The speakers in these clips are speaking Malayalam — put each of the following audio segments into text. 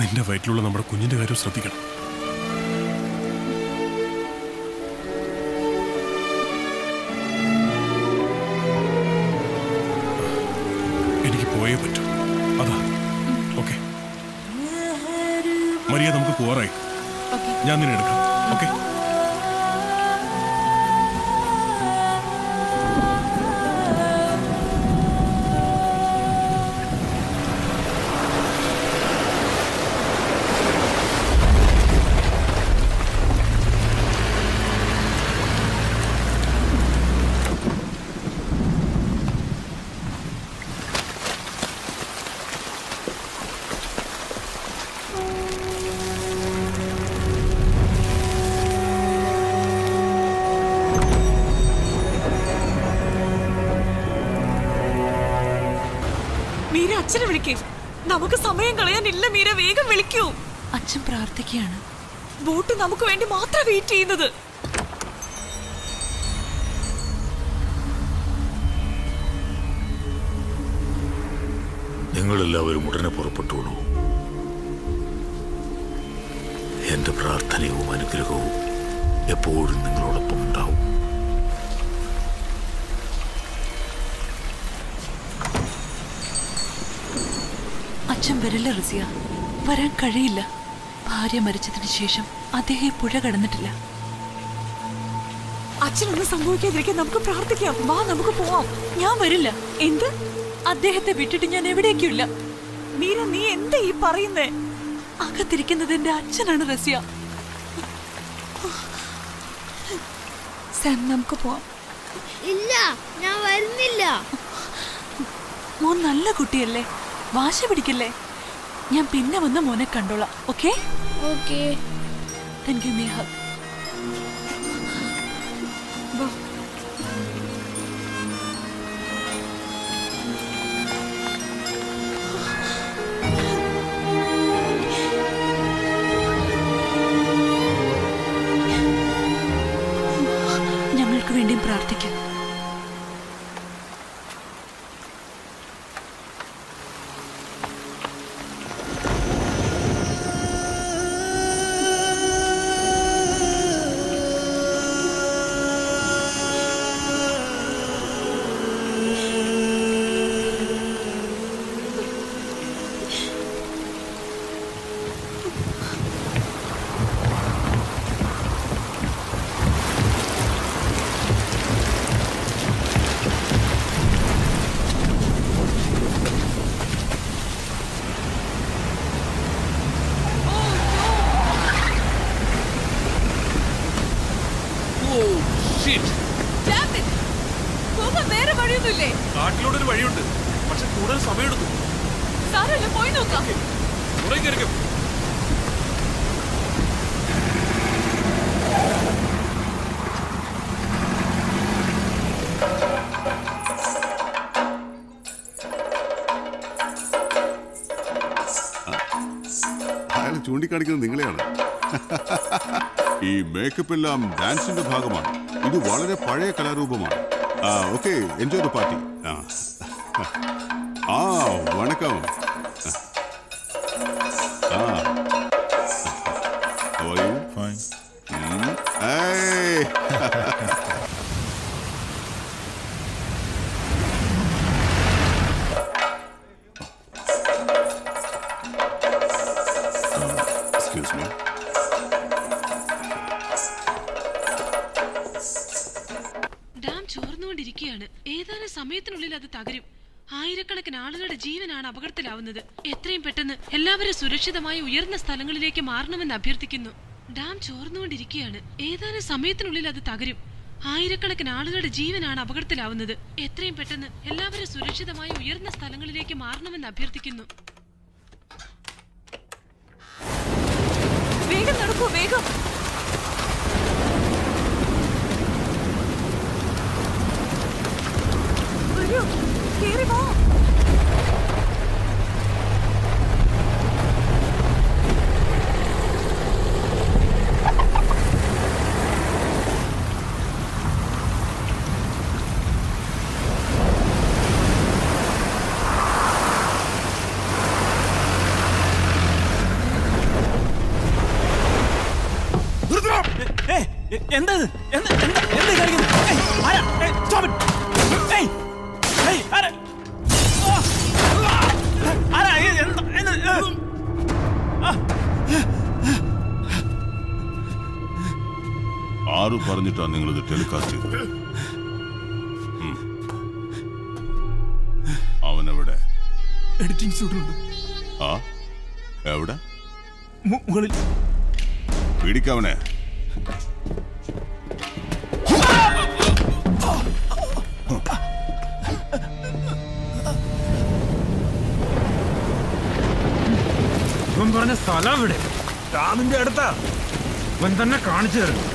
നിന്റെ വയറ്റിലുള്ള നമ്മുടെ കുഞ്ഞിന്റെ കാര്യം ശ്രദ്ധിക്കണം. എനിക്ക് പോയേ പറ്റൂ. അതാ. ഓക്കെ മരിയ, നമുക്ക് പോവാറായി. ഞാൻ നിന്നെ എടുക്കാം. ഓക്കെ. മീര, അച്ഛനെ വിളിക്കേ. നമുക്ക് സമയം കളയാനില്ല മീര, വേഗം വിളിക്കൂ. അച്ഛൻ പ്രാർത്ഥിക്കുകയാണ്. ബോട്ട് നമുക്ക് വേണ്ടി മാത്രം വെയിറ്റ് ചെയ്യുന്നത്. നിങ്ങളെല്ലാവരും ഉടനെ പുറപ്പെട്ടോളൂ. എന്റെ പ്രാർത്ഥനയും അനുഗ്രഹവും എപ്പോഴും നിങ്ങളോടൊപ്പം ഉണ്ടാവും. അച്ഛൻ വരില്ല റസിയ, വരാൻ കഴിയില്ല. ഭാര്യ മരിച്ചതിന് ശേഷം അദ്ദേഹം പുഴ കടന്നിട്ടില്ല. അച്ഛനൊന്നും സംഭവിക്കാതിരിക്കാൻ നമുക്ക് പ്രാർത്ഥിക്കാം. വാ, നമുക്ക് പോവാം. ഞാൻ വരില്ല. എന്ത്? അദ്ദേഹത്തെ വിട്ടിട്ട് ഞാൻ എവിടേക്കില്ല. മീര, നീ എന്താ ഈ പറയുന്നേ? അകത്തിരിക്കുന്നത് എന്റെ അച്ഛനാണ് റസിയ. സാം, നമുക്ക് പോവാം. ഇല്ല, ഞാൻ വരുന്നില്ല. മോൻ നല്ല കുട്ടിയല്ലേ, വാശി പിടിക്കല്ലേ. ഞാൻ പിന്നെ വന്ന് മോനെ കണ്ടോളാം. Okay? Okay. Thank you Neha. ഞങ്ങൾക്ക് വേണ്ടിയും പ്രാർത്ഥിക്കാം. വേറെ വഴിയൊന്നുമില്ലേ? കാട്ടിലൂടെ വഴിയുണ്ട്, പക്ഷെ കൂടുതൽ സമയമെടുക്കും. സാരമില്ല, പോയി നോക്കാം. അയാൾ ചൂണ്ടിക്കാണിക്കുന്നത് നിങ്ങളെയാണ്. ഈ മേക്കപ്പ് എല്ലാം ഡാൻസിന്റെ ഭാഗമാണ്. ഇത് വളരെ പഴയ കലാരൂപമാണ്. Okay, enjoy the party. വണക്കം. Excuse me. ഡാം ചോർന്നുകൊണ്ടിരിക്കുകയാണ്. ഏതാനും സമയത്തിനുള്ളിൽ അത് തകരും. ആയിരക്കണക്കിന് ആളുകളുടെ ജീവനാണ് അപകടത്തിലാവുന്നത്. എത്രയും പെട്ടെന്ന് എല്ലാവരും സുരക്ഷിതമായി ഉയർന്ന സ്ഥലങ്ങളിലേക്ക് മാറണമെന്ന് അഭ്യർത്ഥിക്കുന്നു. ഡാം ചോർന്നുകൊണ്ടിരിക്കുകയാണ്. ഏതാനും സമയത്തിനുള്ളിൽ അത് തകരും. ആയിരക്കണക്കിന് ആളുകളുടെ ജീവനാണ് അപകടത്തിലാവുന്നത്. എത്രയും പെട്ടെന്ന് എല്ലാവരും സുരക്ഷിതമായി ഉയർന്ന സ്ഥലങ്ങളിലേക്ക് മാറണമെന്ന് അഭ്യർത്ഥിക്കുന്നു. വേഗം നടക്കൂ, വേഗം. വരൂ, കേറി വാ. എന്താ ആര് പറഞ്ഞിട്ടാ നിങ്ങളിത് ടെലികാസ്റ്റ് ചെയ്തത്? അവനെവിടെ? എഡിറ്റിംഗ് സ്റ്റുഡിയോണ്ട്. ആ എവിടെ? മുകളിൽ. പിടിക്കവനെ. ഇവൻ പറഞ്ഞ സ്ഥലം ഇവിടെ ഡാമിന്റെ അടുത്താ. ഇവൻ തന്നെ കാണിച്ചു തരുന്നു.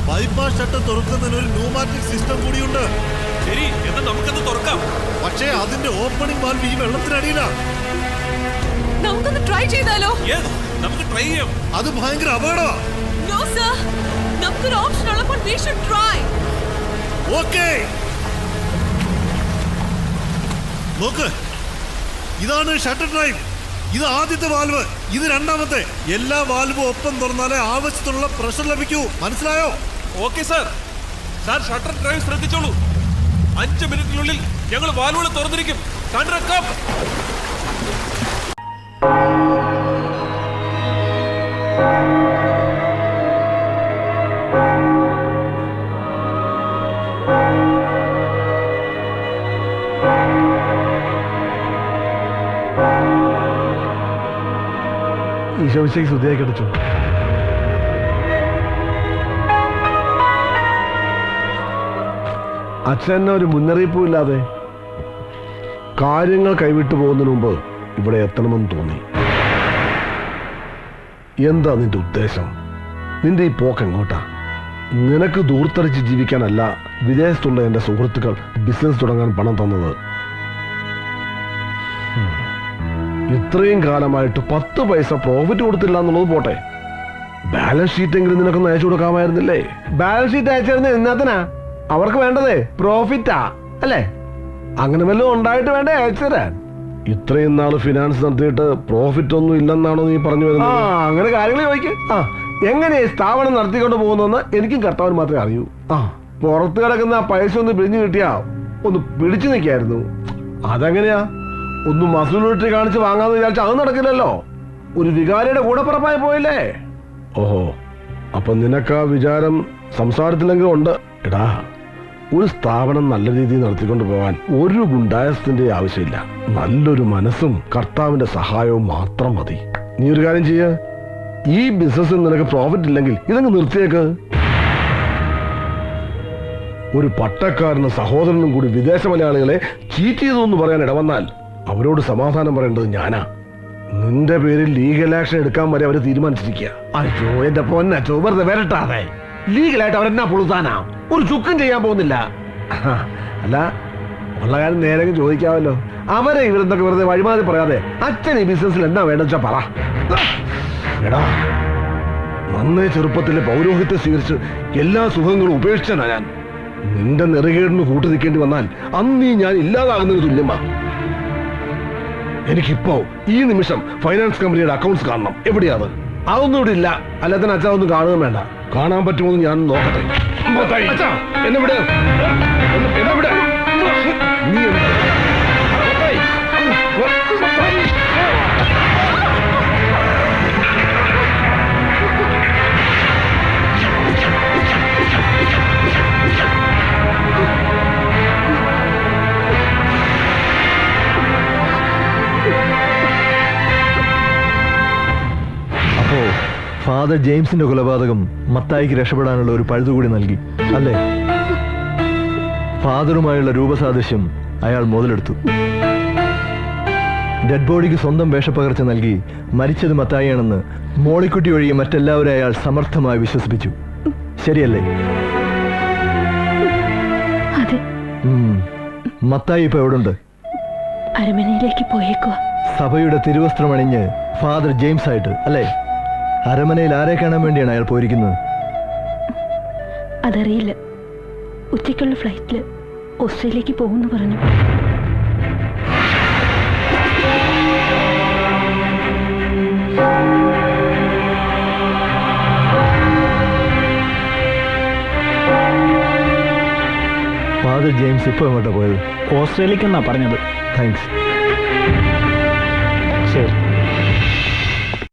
ബൈപ്പാസ് ഷട്ടർ തുറക്കുന്നതിന് ഒരു ന്യൂമാറ്റിക് സിസ്റ്റം കൂടിയുണ്ട്. ശരി, എന്നാ നമുക്കത് തുറക്കാം. പക്ഷേ അതിന്റെ ഓപ്പണിംഗ് വാൽവ് ഈ വെള്ളത്തിനടിയിലാണ്. നമുക്കൊന്ന് ട്രൈ ചെയ്താലോ? നമുക്ക് ട്രൈ ചെയ്യാം. അത് ഭയങ്കര അപകടമാണ്. നോ സർ, നമുക്കൊരു ഓപ്ഷൻ ഉള്ളപ്പോൾ we should try. ഓക്കേ, നോക്ക്, ഇതാണ് ഷട്ടർ ഡ്രൈവ്. ഇത് ആദ്യത്തെ വാൽവ്, ഇത് രണ്ടാമത്തെ. എല്ലാ വാൽവും ഒപ്പം തുറന്നാലേ ആവശ്യത്തിനുള്ള പ്രഷർ ലഭിക്കൂ. മനസ്സിലായോ? Okay sir. Sir shutter drive ശ്രദ്ധിച്ചോളൂ. 5 മിനിറ്റിനുള്ളിൽ ഞങ്ങൾ വാൽവുകൾ തുറന്നിരിക്കും. കണ്ടിറക്കാം. ഈശോമിശിഹായ്ക്ക് സ്തുതിയായി കിടച്ചു. അച്ഛൻ ഒരു മുന്നറിയിപ്പും ഇല്ലാതെ കാര്യങ്ങൾ കൈവിട്ടു പോകുന്നതിന് മുമ്പ് ഇവിടെ എത്തണമെന്ന് തോന്നി. എന്താ നിന്റെ ഉദ്ദേശം? നിന്റെ ഈ പോക്ക് എങ്ങോട്ടാ? നിനക്ക് ദൂർത്തടിച്ച് ജീവിക്കാനല്ല വിദേശത്തുള്ള എൻ്റെ സുഹൃത്തുക്കൾ ബിസിനസ് തുടങ്ങാൻ പണം തന്നത്. ഇത്രയും കാലമായിട്ട് 10 പൈസ പ്രോഫിറ്റ് കൊടുത്തില്ല എന്നുള്ളത് പോട്ടെ, ബാലൻസ് ഷീറ്റ് എങ്കിലും നിനക്കൊന്ന് അയച്ചു കൊടുക്കാമായിരുന്നില്ലേ? Balance sheet അയച്ചിരുന്ന എന്നാത്തിനാ? അവർക്ക് വേണ്ടതേ പ്രോഫിറ്റാ അല്ലേ? അങ്ങനെ വല്ലതും ഉണ്ടായിട്ട് വേണ്ടേ അയച്ചു തരാൻ? ഇത്രയും നാള് ഫിനാൻസ് നടത്തിയിട്ട് പ്രോഫിറ്റ് ഒന്നും ഇല്ലെന്നാണോ നീ പറഞ്ഞു വരുന്നത്? അങ്ങനെ കാര്യങ്ങൾ ചോദിക്കും. എങ്ങനെ സ്ഥാപനം നടത്തിക്കൊണ്ട് പോകുന്നതെന്ന് എനിക്കും കർത്താവിന് മാത്രമേ അറിയൂ. പുറത്ത് കിടക്കുന്ന പൈസ ഒന്ന് പിടിഞ്ഞു കിട്ടിയാ ഒന്ന് പിടിച്ചു നിൽക്കായിരുന്നു. അതെങ്ങനെയാ? ഒന്ന് മസൂലിറ്റി കാണിച്ച് വാങ്ങാന്ന് വിചാരിച്ച അത് നടക്കില്ലല്ലോ. ഒരു വികാരിയുടെ കൂടെ പുറപ്പായി പോയില്ലേ? ഓഹോ, അപ്പൊ നിനക്ക് ആ വിചാരം സംസാരത്തിലെങ്കിലും ഉണ്ട്. എടാ, ഒരു സ്ഥാപനം നല്ല രീതിയിൽ നടത്തിക്കൊണ്ട് പോകാൻ ഒരു ഗുണ്ടായസത്തിന്റെ ആവശ്യമില്ല. നല്ലൊരു മനസ്സും കർത്താവിന്റെ സഹായവും മാത്രം മതി. നീ ഒരു കാര്യം ചെയ്യ, ഈ ബിസിനസ്സിൽ നിനക്ക് പ്രോഫിറ്റ് ഇല്ലെങ്കിൽ ഇതങ്ങ് നിർത്തിയേക്ക്. ഒരു പട്ടക്കാരനും സഹോദരനും കൂടി വിദേശ മലയാളികളെ ചീറ്റ് ചെയ്തു എന്ന് പറയാൻ ഇടവന്നാൽ അവരോട് സമാധാനം പറയേണ്ടത് ഞാനാ. നിന്റെ പേരിൽ ലീഗൽ ആക്ഷൻ എടുക്കാൻ വരെ അവര് തീരുമാനിച്ചിരിക്കുക. അയ്യോ എന്റെ പൊന്നച്ചോ, വെറുതെ വരട്ടാതെ. ലീഗലായിട്ട് അവരെന്നാ പൊളുത്താനാ? ഒരു ചുക്കും ചെയ്യാൻ പോകുന്നില്ല. അല്ല, ഉള്ള കാര്യം നേരെ ചോദിക്കാമല്ലോ. അവരെ ഇവരെന്തൊക്കെ വെറുതെ വഴിമാറി പറയാതെ അച്ഛൻ ഈ ബിസിനസ്സിൽ എന്നാ വേണ്ടെന്ന് വെച്ചാ പറ. എടാ, അന്നേ ചെറുപ്പത്തിലെ പൗരോഹിത്യം സ്വീകരിച്ച് എല്ലാ സുഖങ്ങളും ഉപേക്ഷിച്ചാണ് ഞാൻ. നിന്റെ നെറുകേടിന് കൂട്ടു നിൽക്കേണ്ടി വന്നാൽ അന്ന് ഞാൻ ഇല്ലാതാകുന്നതിന് തുല്യമാ. എനിക്കിപ്പോ ഈ നിമിഷം ഫൈനാൻസ് കമ്പനിയുടെ അക്കൗണ്ട്സ് കാണണം. എവിടെയാണ്? അതൊന്നും ഇവിടെ ഇല്ല. അല്ലാതെ അച്ഛൻ ഒന്നും കാണുകയും വേണ്ട. കാണാൻ പറ്റുമോ ഞാൻ നോക്കട്ടെ. എന്നെ വിടെ നീ അപ്പോ ഫാദർ ജെയിംസിന്റെ കൊലപാതകം മത്തായിക്ക് രക്ഷപ്പെടാനുള്ള ഒരു പഴുതുകൂടി നൽകി അല്ലേ? ഫാദറുമായുള്ള രൂപസാദൃശ്യം അയാൾ മുതലെടുത്തു. ഡെഡ് ബോഡിക്ക് സ്വന്തം വേഷപ്പകർച്ച നൽകി മരിച്ചത് മത്തായിയാണെന്ന് മോളിക്കുട്ടി ഒഴികെ മറ്റെല്ലാവരും അയാൾ സമർത്ഥമായി വിശ്വസിപ്പിച്ചു. ശരിയല്ലേ? മത്തായി ഇപ്പൊ എവിടുണ്ട്? അരമനയിലേക്ക് പോയേക്കുവാ. സഭയുടെ തിരുവസ്ത്രമണിഞ്ഞ് ഫാദർ ജെയിംസ് ആയിട്ട് അല്ലേ? അരമനയിൽ ആരെ കാണാൻ വേണ്ടിയാണ് അയാൾ പോയിരിക്കുന്നത്? അതറിയില്ല. ഉച്ചയ്ക്കുള്ള ഫ്ലൈറ്റില് ഓസ്ട്രേലിയക്ക് പോകുമെന്ന് പറഞ്ഞു. ഫാദർ ജെയിംസ് ഇപ്പൊ എങ്ങോട്ടാ പോയത്? ഓസ്ട്രേലിയക്കെന്നാ പറഞ്ഞത്. താങ്ക്സ്. ശരി.